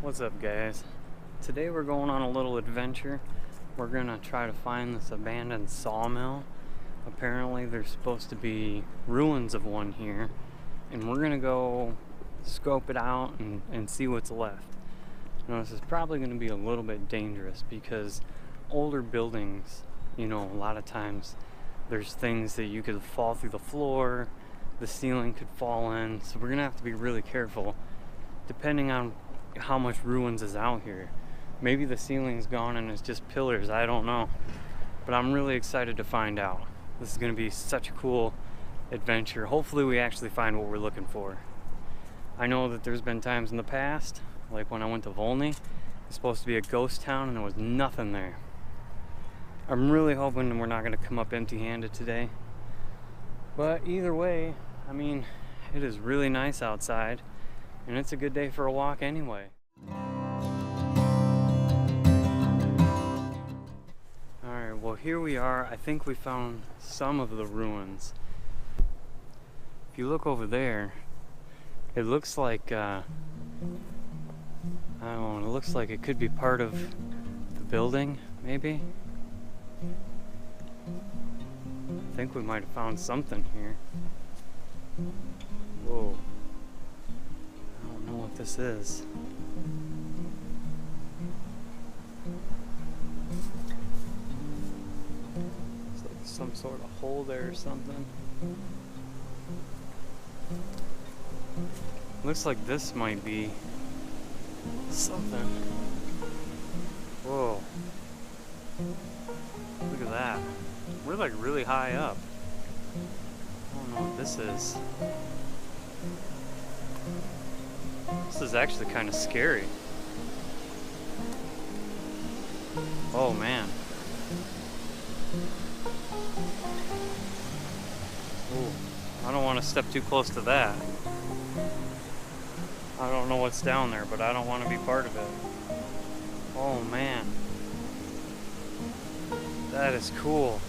What's up, guys? Today we're going on a little adventure. We're gonna try to find this abandoned sawmill. Apparently there's supposed to be ruins of one here, and we're gonna go scope it out and see what's left. Now, this is probably gonna be a little bit dangerous because older buildings, a lot of times there's things that you could fall through the floor, the ceiling could fall in, so we're gonna have to be really careful depending on how much ruins is out here. Maybe the ceiling's gone and it's just pillars, I don't know. But I'm really excited to find out. This is gonna be such a cool adventure. Hopefully we actually find what we're looking for. I know that there's been times in the past, like when I went to Volney, it's supposed to be a ghost town and there was nothing there. I'm really hoping we're not gonna come up empty-handed today. But either way, it is really nice outside. And it's a good day for a walk anyway. Alright, well here we are. I think we found some of the ruins. If you look over there, it looks like, I don't know, it looks like it could be part of the building, maybe? I think we might have found something here. Whoa. I don't know what this is. It's like some sort of hole there or something. Looks like this might be something. Whoa. Look at that. We're like really high up. I don't know what this is. This is actually kind of scary. Oh man. Ooh, I don't want to step too close to that. I don't know what's down there, but I don't want to be part of it. Oh man. That is cool.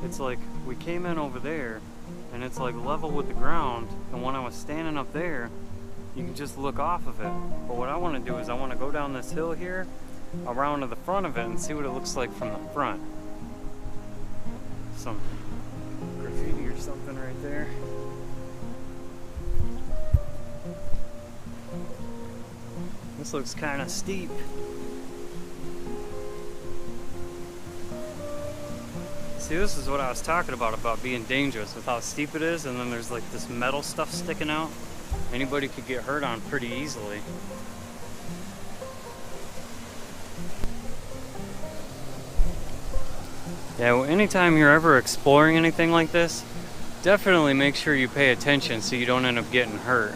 It's like we came in over there and it's like level with the ground, and when I was standing up there you can just look off of it. But what I want to do is I want to go down this hill here around to the front of it and see what it looks like from the front. Some graffiti or something right there. This looks kind of steep. See, this is what I was talking about being dangerous with how steep it is, and then there's like this metal stuff sticking out. Anybody could get hurt on pretty easily. Yeah, well, anytime you're ever exploring anything like this, definitely make sure you pay attention so you don't end up getting hurt.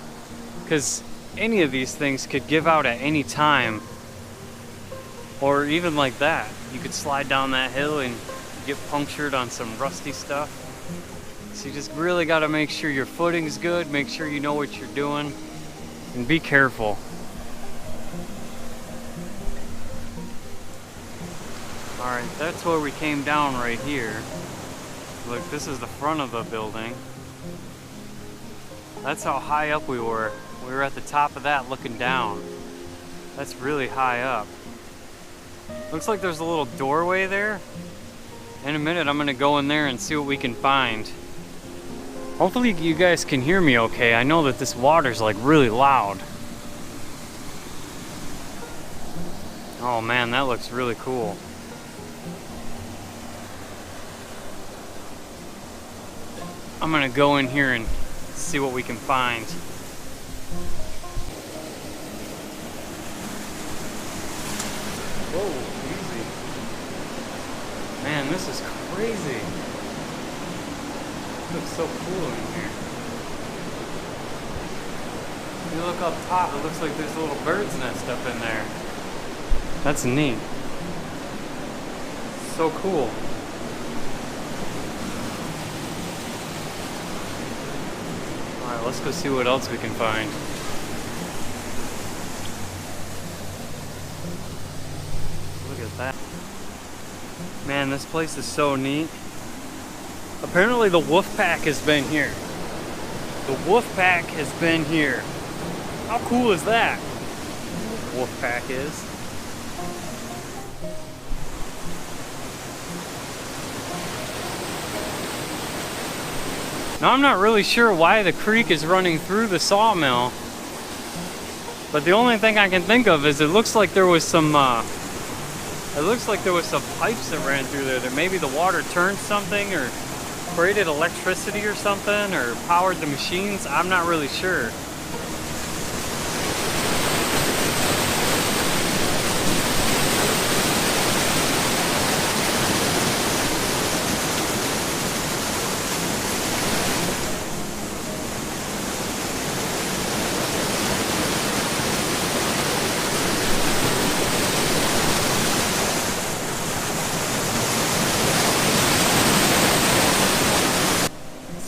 Because any of these things could give out at any time. Or even like that. You could slide down that hill and get punctured on some rusty stuff. So you just really got to make sure your footing's good, make sure you know what you're doing, and be careful. Alright, that's where we came down right here. Look, this is the front of the building. That's how high up we were. We were at the top of that looking down. That's really high up. Looks like there's a little doorway there. In a minute I'm gonna go in there and see what we can find. Hopefully you guys can hear me okay. I know that this water's like really loud. Oh man, that looks really cool. I'm gonna go in here and see what we can find. Whoa, easy. Man, this is crazy. It looks so cool in here. If you look up top, it looks like there's a little bird's nest up in there. That's neat. So cool. Alright, let's go see what else we can find. that. Man, this place is so neat. Apparently the wolf pack has been here. The wolf pack has been here. How cool is that? Wolf pack is. Now I'm not really sure why the creek is running through the sawmill, but the only thing I can think of is it looks like there was some pipes that ran through there. That maybe the water turned something or created electricity or something or powered the machines. I'm not really sure.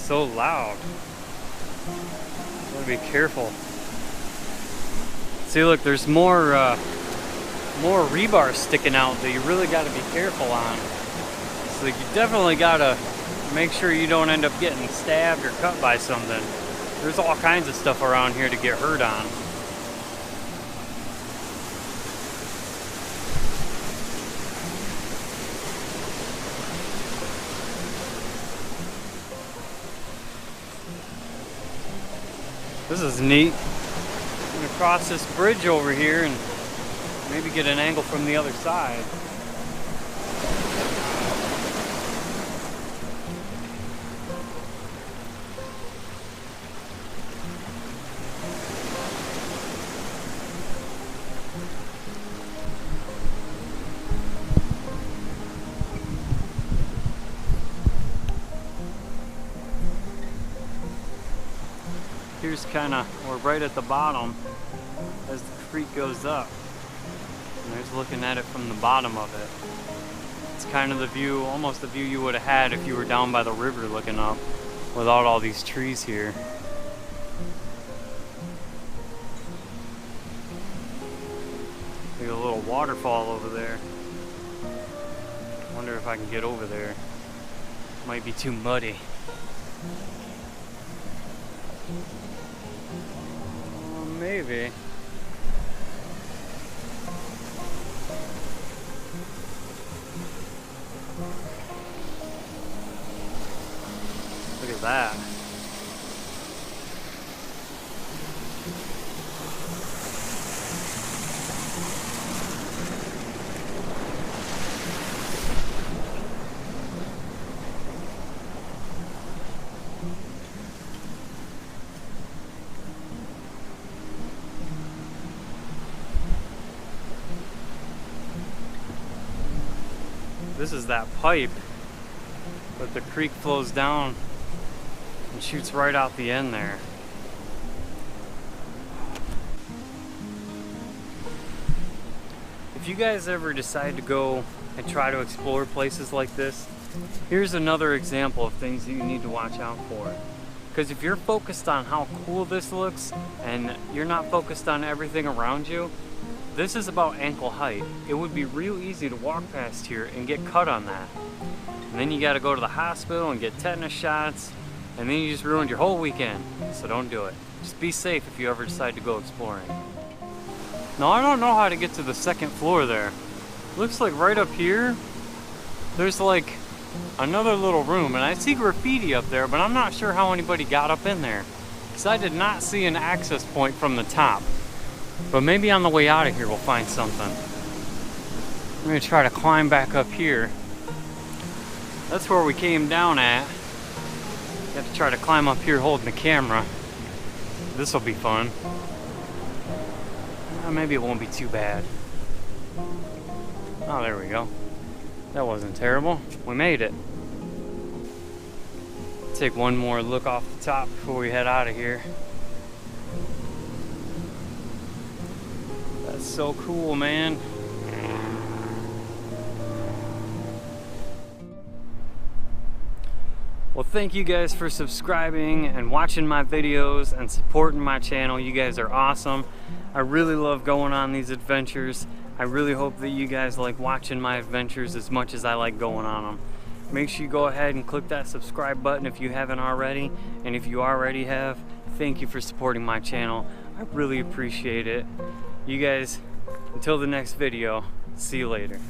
So loud. Gotta be careful. See, look, there's more rebar sticking out that you really got to be careful on. So you definitely got to make sure you don't end up getting stabbed or cut by something. There's all kinds of stuff around here to get hurt on. This is neat. I'm gonna cross this bridge over here and maybe get an angle from the other side. Here's we're right at the bottom as the creek goes up. And there's looking at it from the bottom of it. It's kind of the view, almost the view you would have had if you were down by the river looking up without all these trees here. There's a little waterfall over there. I wonder if I can get over there. Might be too muddy. Maybe. Look at that. This is that pipe, but the creek flows down and shoots right out the end there. If you guys ever decide to go and try to explore places like this, here's another example of things that you need to watch out for. Because if you're focused on how cool this looks and you're not focused on everything around you, this is about ankle height. It would be real easy to walk past here and get cut on that. And then you gotta go to the hospital and get tetanus shots, and then you just ruined your whole weekend. So don't do it. Just be safe if you ever decide to go exploring. Now I don't know how to get to the second floor there. Looks like right up here, there's like another little room, and I see graffiti up there, but I'm not sure how anybody got up in there. Because I did not see an access point from the top. But maybe on the way out of here we'll find something. I'm gonna try to climb back up here. That's where we came down at. You have to try to climb up here holding the camera. This will be fun. Maybe it won't be too bad. Oh, there we go. That wasn't terrible. We made it. Take one more look off the top before we head out of here. That's so cool, man. Well, thank you guys for subscribing and watching my videos and supporting my channel. You guys are awesome. I really love going on these adventures. I really hope that you guys like watching my adventures as much as I like going on them. Make sure you go ahead and click that subscribe button if you haven't already, and if you already have, thank you for supporting my channel. I really appreciate it. You guys, until the next video, see you later.